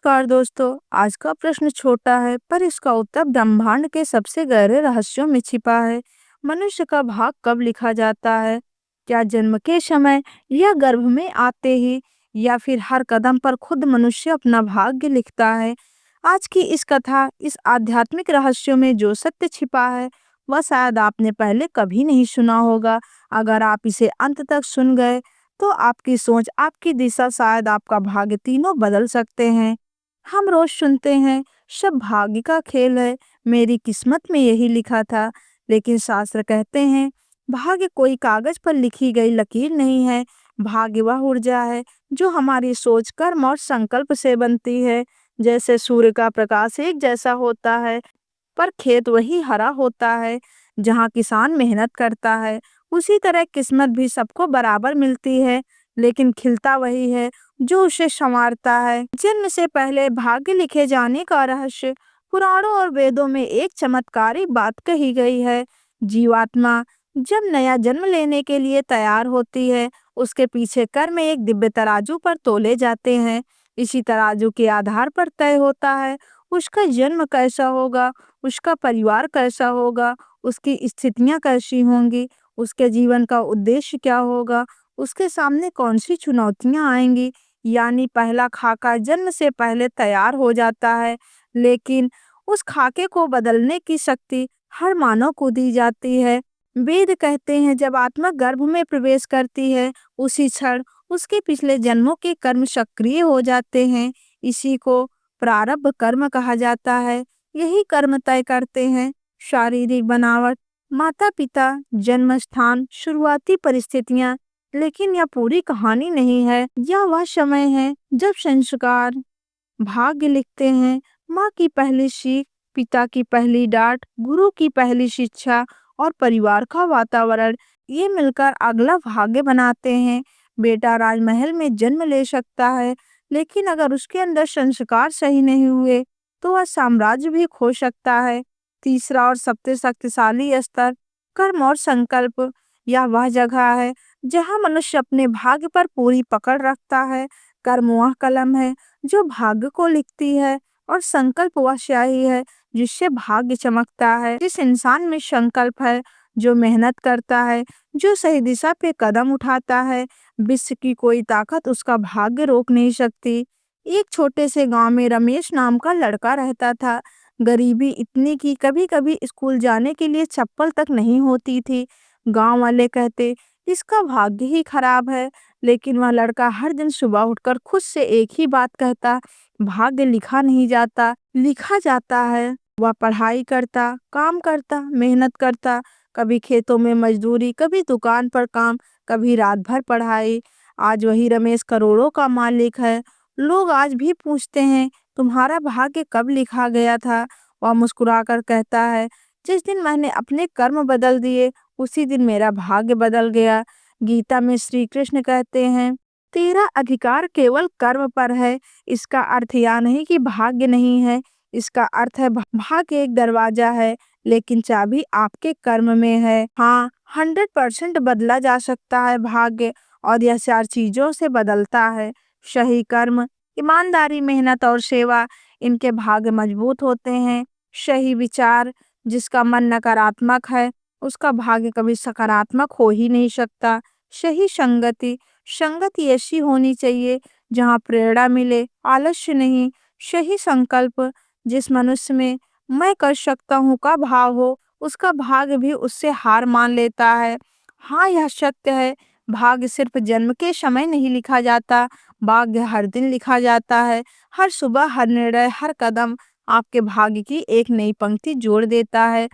नमस्कार दोस्तों। आज का प्रश्न छोटा है पर इसका उत्तर ब्रह्मांड के सबसे गहरे रहस्यों में छिपा है। मनुष्य का भाग कब लिखा जाता है? क्या जन्म के समय, या गर्भ में आते ही, या फिर हर कदम पर खुद मनुष्य अपना भाग्य लिखता है? आज की इस कथा, इस आध्यात्मिक रहस्यों में जो सत्य छिपा है वह शायद आपने पहले कभी नहीं सुना होगा। अगर आप इसे अंत तक सुन गए तो आपकी सोच, आपकी दिशा, शायद आपका भाग्य तीनों बदल सकते हैं। हम रोज सुनते हैं सब भाग्य का खेल है, मेरी किस्मत में यही लिखा था। लेकिन शास्त्र कहते हैं भाग्य कोई कागज पर लिखी गई लकीर नहीं है। भाग्य वह ऊर्जा है जो हमारी सोच, कर्म और संकल्प से बनती है। जैसे सूर्य का प्रकाश एक जैसा होता है पर खेत वही हरा होता है जहाँ किसान मेहनत करता है। उसी तरह किस्मत भी सबको बराबर मिलती है, लेकिन खिलता वही है जो उसे संवारता है। जन्म से पहले भाग्य लिखे जाने का रहस्य पुराणों और वेदों में एक चमत्कारिक बात कही गई है। जीवात्मा जब नया जन्म लेने के लिए तैयार होती है, उसके पीछे कर्म एक दिव्य तराजू पर तोले जाते हैं। इसी तराजू के आधार पर तय होता है उसका जन्म कैसा होगा, उसका परिवार कैसा होगा, उसकी स्थितियां कैसी होंगी, उसके जीवन का उद्देश्य क्या होगा, उसके सामने कौन सी चुनौतियां आएंगी। यानी पहला खाका जन्म से पहले तैयार हो जाता है, लेकिन उस खाके को बदलने की शक्ति हर मानव को दी जाती है। वेद कहते हैं जब आत्मा गर्भ में प्रवेश करती है, उसी क्षण उसके पिछले जन्मों के कर्म सक्रिय हो जाते हैं। इसी को प्रारब्ध कर्म कहा जाता है। यही कर्म तय करते हैं शारीरिक बनावट, माता पिता, जन्म स्थान, शुरुआती परिस्थितियां। लेकिन यह पूरी कहानी नहीं है। यह वह समय है जब संस्कार भाग्य लिखते हैं। माँ की पहली सीख, पिता की पहली डांट, गुरु की पहली शिक्षा और परिवार का वातावरण, ये मिलकर अगला भाग्य बनाते हैं। बेटा राजमहल में जन्म ले सकता है, लेकिन अगर उसके अंदर संस्कार सही नहीं हुए तो वह साम्राज्य भी खो सकता है। तीसरा और सबसे शक्तिशाली स्तर कर्म और संकल्प। यह वह जगह है जहाँ मनुष्य अपने भाग्य पर पूरी पकड़ रखता है। कर्म वह कलम है जो भाग्य को लिखती है, और संकल्प वह स्याही है जिससे भाग्य चमकता है। जिस इंसान में संकल्प है, जो मेहनत करता है, जो सही दिशा पे कदम उठाता है, विश्व की कोई ताकत उसका भाग्य रोक नहीं सकती। एक छोटे से गांव में रमेश नाम का लड़का रहता था। गरीबी इतनी कि कभी कभी स्कूल जाने के लिए चप्पल तक नहीं होती थी। गांव वाले कहते इसका भाग्य ही खराब है, लेकिन वह लड़का हर दिन सुबह उठकर खुद से एक ही बात कहता, भाग्य लिखा नहीं जाता, लिखा जाता है। वह पढ़ाई करता, काम करता, मेहनत करता, कभी खेतों में मजदूरी, कभी दुकान पर काम, कभी रात भर पढ़ाई। आज वही रमेश करोड़ों का मालिक है। लोग आज भी पूछते हैं तुम्हारा भाग्य कब लिखा गया था? वह मुस्कुराकर कहता है जिस दिन मैंने अपने कर्म बदल दिए उसी दिन मेरा भाग्य बदल गया। गीता में श्री कृष्ण कहते हैं तेरा अधिकार केवल कर्म पर है। इसका अर्थ यह नहीं कि भाग्य नहीं है, इसका अर्थ है भाग्य एक दरवाजा है, लेकिन चाबी आपके कर्म में है। हाँ, 100% बदला जा सकता है भाग्य, और यह 4 चीजों से बदलता है। सही कर्म, ईमानदारी, मेहनत और सेवा, इनके भाग्य मजबूत होते हैं। सही विचार, जिसका मन नकारात्मक है उसका भाग्य कभी सकारात्मक हो ही नहीं सकता। सही संगति, संगति ऐसी होनी चाहिए जहाँ प्रेरणा मिले, आलस्य नहीं। सही संकल्प, जिस मनुष्य में मैं कर सकता हूँ का भाव हो, उसका भाग्य भी उससे हार मान लेता है। हाँ, यह सत्य है, भाग्य सिर्फ जन्म के समय नहीं लिखा जाता, भाग्य हर दिन लिखा जाता है। हर सुबह, हर निर्णय, हर कदम आपके भाग्य की एक नई पंक्ति जोड़ देता है।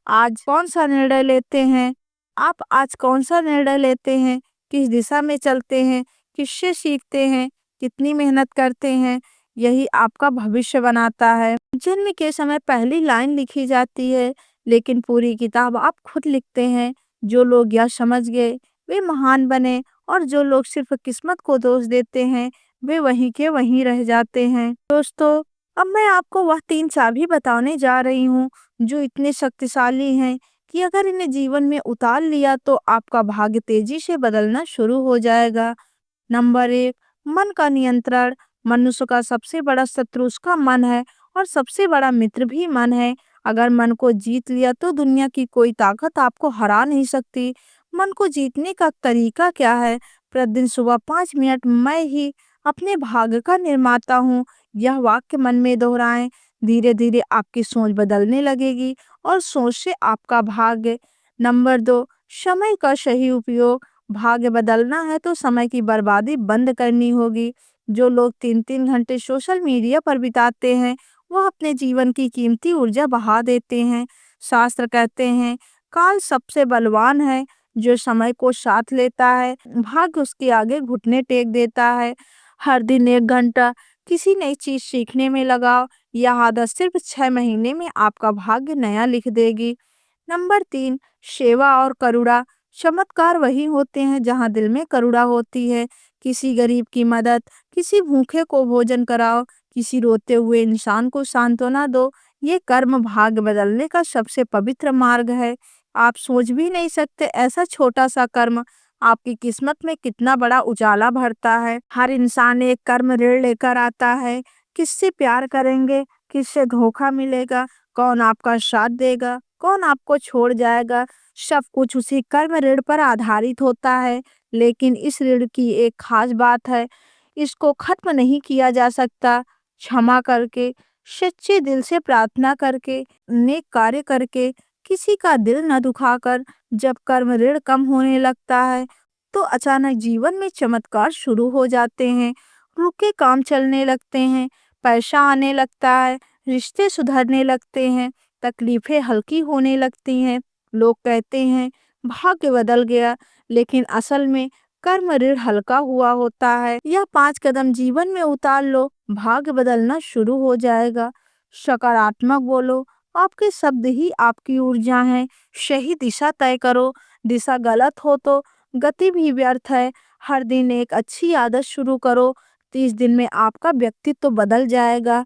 आज कौन सा निर्णय लेते हैं आप? आज कौन सा निर्णय लेते हैं, किस दिशा में चलते हैं, किससे सीखते हैं, कितनी मेहनत करते हैं, यही आपका भविष्य बनाता है। जन्म के समय पहली लाइन लिखी जाती है, लेकिन पूरी किताब आप खुद लिखते हैं। जो लोग यह समझ गए वे महान बने, और जो लोग सिर्फ किस्मत को दोष देते हैं वे वहीं के वहीं रह जाते हैं। दोस्तों, अब मैं आपको वह 3 चाबी बताने जा रही हूँ जो इतने शक्तिशाली हैं कि अगर इन्हें जीवन में उतार लिया तो आपका भाग्य तेजी से बदलना शुरू हो जाएगा। नंबर 1, मन का नियंत्रण। मनुष्य का सबसे बड़ा शत्रु उसका मन है और सबसे बड़ा मित्र भी मन है। अगर मन को जीत लिया तो दुनिया की कोई ताकत आपको हरा नहीं सकती। मन को जीतने का तरीका क्या है? प्रतिदिन सुबह 5 मिनट मैं ही अपने भाग्य का निर्माता हूँ, यह वाक्य मन में दोहराएं। धीरे धीरे आपकी सोच बदलने लगेगी और सोच से आपका भाग्य। नंबर 2, समय का सही उपयोग। भाग्य बदलना है तो समय की बर्बादी बंद करनी होगी। जो लोग 3-3 घंटे सोशल मीडिया पर बिताते हैं, वह अपने जीवन की कीमती ऊर्जा बहा देते हैं। शास्त्र कहते हैं, काल सबसे बलवान है, जो समय को साथ लेता है भाग्य उसके आगे घुटने टेक देता है। हर दिन 1 घंटा किसी नई चीज सीखने में लगाओ, यह आदत सिर्फ 6 महीने में आपका भाग्य नया लिख देगी। नंबर 3, सेवा और करुणा। चमत्कार वही होते हैं जहाँ दिल में करुणा होती है। किसी गरीब की मदद, किसी भूखे को भोजन कराओ, किसी रोते हुए इंसान को सांत्वना दो। ये कर्म भाग्य बदलने का सबसे पवित्र मार्ग है। आप सोच भी नहीं सकते ऐसा छोटा सा कर्म आपकी किस्मत में कितना बड़ा उजाला भरता है। हर इंसान एक कर्म ऋण लेकर आता है। किससे प्यार करेंगे, किससे धोखा मिलेगा, कौन आपका साथ देगा, कौन आपको छोड़ जाएगा, सब कुछ उसी कर्म ऋण पर आधारित होता है। लेकिन इस ऋण की एक खास बात है, इसको खत्म नहीं किया जा सकता। क्षमा करके, सच्चे दिल से प्रार्थना करके, नेक कार्य करके, किसी का दिल न दुखाकर। जब कर्म ऋण कम होने लगता है तो अचानक जीवन में चमत्कार शुरू हो जाते हैं। रुके काम चलने लगते हैं, पैसा आने लगता है, रिश्ते सुधरने लगते हैं, तकलीफें हल्की होने लगती हैं। लोग कहते हैं भाग्य बदल गया, लेकिन असल में कर्म ऋण हल्का हुआ होता है। यह 5 कदम जीवन में उतार लो, भाग्य बदलना शुरू हो जाएगा। सकारात्मक बोलो, आपके शब्द ही आपकी ऊर्जा हैं। सही दिशा तय करो, दिशा गलत हो तो गति भी व्यर्थ है। हर दिन एक अच्छी आदत शुरू करो, 30 दिन में आपका व्यक्तित्व बदल जाएगा।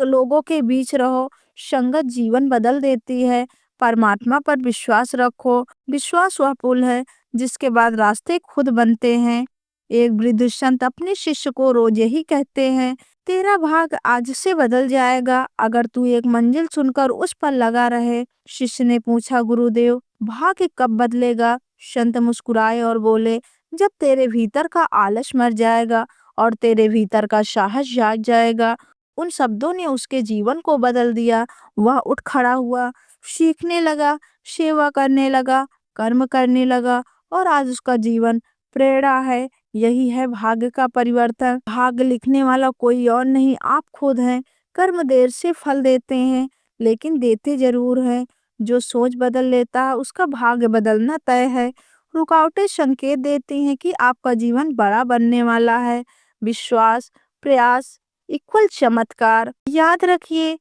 लोगों के बीच रहो, संगत जीवन बदल देती है। परमात्मा पर विश्वास रखो, विश्वास वह पुल है जिसके बाद रास्ते खुद बनते हैं। एक वृद्ध संत अपने शिष्य को रोज यही कहते हैं, तेरा भाग आज से बदल जाएगा अगर तू एक मंजिल चुनकर उस पर लगा रहे। शिष्य ने पूछा, गुरुदेव भाग्य कब बदलेगा? संत मुस्कुराए और बोले, जब तेरे भीतर का आलस मर जाएगा और तेरे भीतर का साहस जाग जाएगा। उन शब्दों ने उसके जीवन को बदल दिया। वह उठ खड़ा हुआ, सीखने लगा, सेवा करने लगा, कर्म करने लगा और आज उसका जीवन प्रेरणा है। यही है भाग्य का परिवर्तन। भाग्य लिखने वाला कोई और नहीं, आप खुद हैं। कर्म देर से फल देते हैं, लेकिन देते जरूर हैं। जो सोच बदल लेता है उसका भाग्य बदलना तय है। रुकावटें संकेत देती हैं कि आपका जीवन बड़ा बनने वाला है। विश्वास, प्रयास इक्वल चमत्कार। याद रखिए,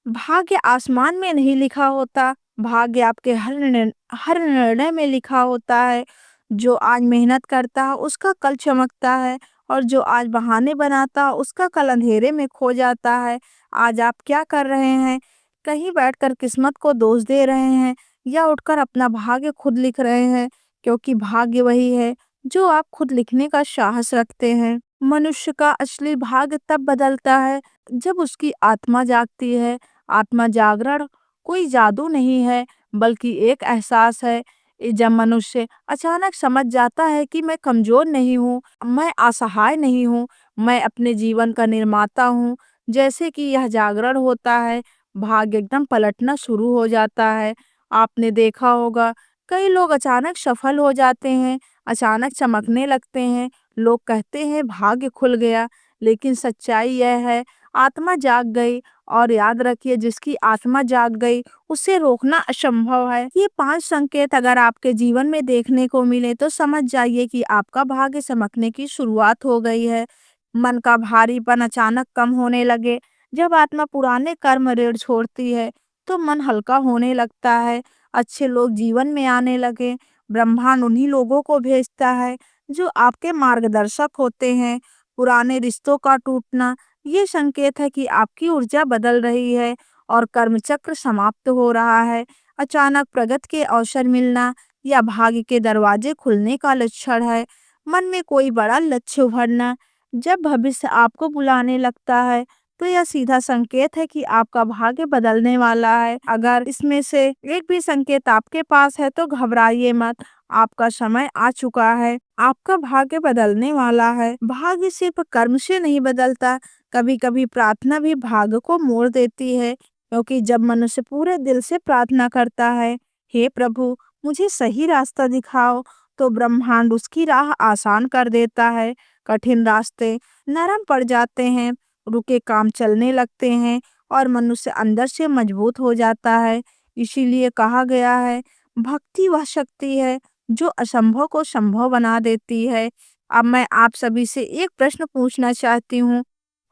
भाग्य आसमान में नहीं लिखा होता, भाग्य आपके हर निर्णय में लिखा होता है। जो आज मेहनत करता है उसका कल चमकता है, और जो आज बहाने बनाता है उसका कल अंधेरे में खो जाता है। आज आप क्या कर रहे हैं? कहीं बैठकर किस्मत को दोष दे रहे हैं या उठकर अपना भाग्य खुद लिख रहे हैं? क्योंकि भाग्य वही है जो आप खुद लिखने का साहस रखते हैं। मनुष्य का असली भाग्य तब बदलता है जब उसकी आत्मा जागती है। आत्मा जागरण कोई जादू नहीं है, बल्कि एक एहसास है। जब मनुष्य अचानक समझ जाता है कि मैं कमजोर नहीं हूँ, मैं असहाय नहीं हूँ, मैं अपने जीवन का निर्माता हूँ, जैसे कि यह जागरण होता है, भाग्य एकदम पलटना शुरू हो जाता है। आपने देखा होगा, कई लोग अचानक सफल हो जाते हैं, अचानक चमकने लगते हैं। लोग कहते हैं भाग्य खुल गया, लेकिन सच्चाई यह है, आत्मा जाग गई। और याद रखिए, जिसकी आत्मा जाग गई उसे रोकना असंभव है। ये 5 संकेत अगर आपके जीवन में देखने को मिले तो समझ जाइए कि आपका भाग्य चमकने की शुरुआत हो गई है। मन का भारीपन अचानक कम होने लगे। जब आत्मा पुराने कर्म ऋण छोड़ती है तो मन हल्का होने लगता है। अच्छे लोग जीवन में आने लगे। ब्रह्मांड उन्हीं लोगों को भेजता है जो आपके मार्गदर्शक होते हैं। पुराने रिश्तों का टूटना ये संकेत है कि आपकी ऊर्जा बदल रही है और कर्म चक्र समाप्त हो रहा है। अचानक प्रगति के अवसर मिलना या भाग्य के दरवाजे खुलने का लक्षण है। मन में कोई बड़ा लक्ष्य उभरना, जब भविष्य आपको बुलाने लगता है तो यह सीधा संकेत है कि आपका भाग्य बदलने वाला है। अगर इसमें से एक भी संकेत आपके पास है तो घबराइए मत, आपका समय आ चुका है, आपका भाग्य बदलने वाला है। भाग्य सिर्फ कर्म से नहीं बदलता, कभी कभी प्रार्थना भी भाग्य को मोड़ देती है, क्योंकि जब मनुष्य पूरे दिल से प्रार्थना करता है, हे प्रभु मुझे सही रास्ता दिखाओ, तो ब्रह्मांड उसकी राह आसान कर देता है। कठिन रास्ते नरम पड़ जाते हैं, रुके काम चलने लगते हैं और मनुष्य अंदर से मजबूत हो जाता है। इसीलिए कहा गया है, भक्ति वह शक्ति है जो असंभव को संभव बना देती है। अब मैं आप सभी से एक प्रश्न पूछना चाहती हूँ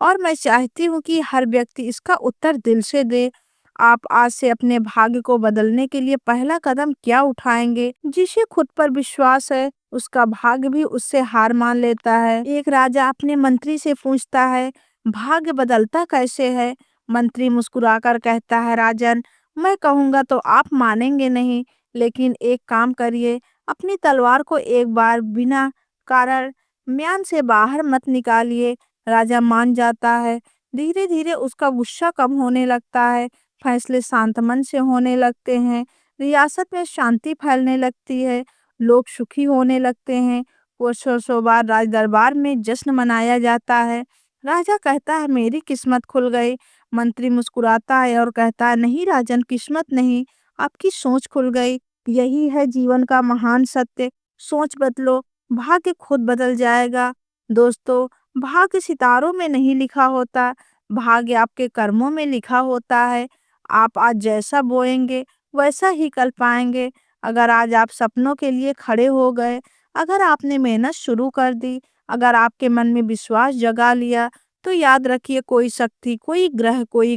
और मैं चाहती हूँ कि हर व्यक्ति इसका उत्तर दिल से दे। आप आज से अपने भाग्य को बदलने के लिए पहला कदम क्या उठाएंगे? जिसे खुद पर विश्वास है, उसका भाग्य भी उससे हार मान लेता है। एक राजा अपने मंत्री से पूछता है, भाग्य बदलता कैसे है? मंत्री मुस्कुराकर कहता है, राजन, मैं कहूंगा तो आप मानेंगे नहीं, लेकिन एक काम करिए, अपनी तलवार को एक बार बिना कारण म्यान से बाहर मत निकालिए। राजा मान जाता है। धीरे धीरे उसका गुस्सा कम होने लगता है, फैसले शांत मन से होने लगते हैं, रियासत में शांति फैलने लगती है, लोग सुखी होने लगते हैं। वर्षों बाद राज दरबार में जश्न मनाया जाता है। राजा कहता है, मेरी किस्मत खुल गई। मंत्री मुस्कुराता है और कहता है, नहीं राजन, किस्मत नहीं, आपकी सोच खुल गई। यही है जीवन का महान सत्य, सोच बदलो, भाग्य खुद बदल जाएगा। दोस्तों, भाग्य सितारों में नहीं लिखा होता, भाग्य आपके कर्मों में लिखा होता है। आप आज जैसा बोएंगे वैसा ही कल पाएंगे। अगर आज आप सपनों के लिए खड़े हो गए, अगर आपने मेहनत शुरू कर दी, अगर आपके मन में विश्वास जगा लिया, तो याद रखिए, कोई शक्ति, कोई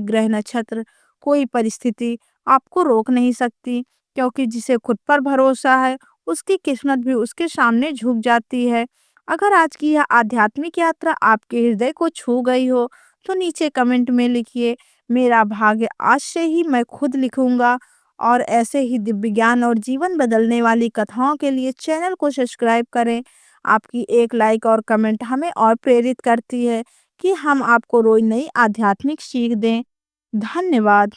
ग्रह नक्षत्र, कोई परिस्थिति आपको रोक नहीं सकती, क्योंकि जिसे खुद पर भरोसा है उसकी किस्मत भी उसके सामने झुक जाती है। अगर आज की यह आध्यात्मिक यात्रा आपके हृदय को छू गई हो तो नीचे कमेंट में लिखिए, मेरा भाग्य आज से ही मैं खुद लिखूंगा। और ऐसे ही दिव्य ज्ञान और जीवन बदलने वाली कथाओं के लिए चैनल को सब्सक्राइब करें। आपकी एक लाइक और कमेंट हमें और प्रेरित करती है कि हम आपको रोज नई आध्यात्मिक सीख दें। धन्यवाद।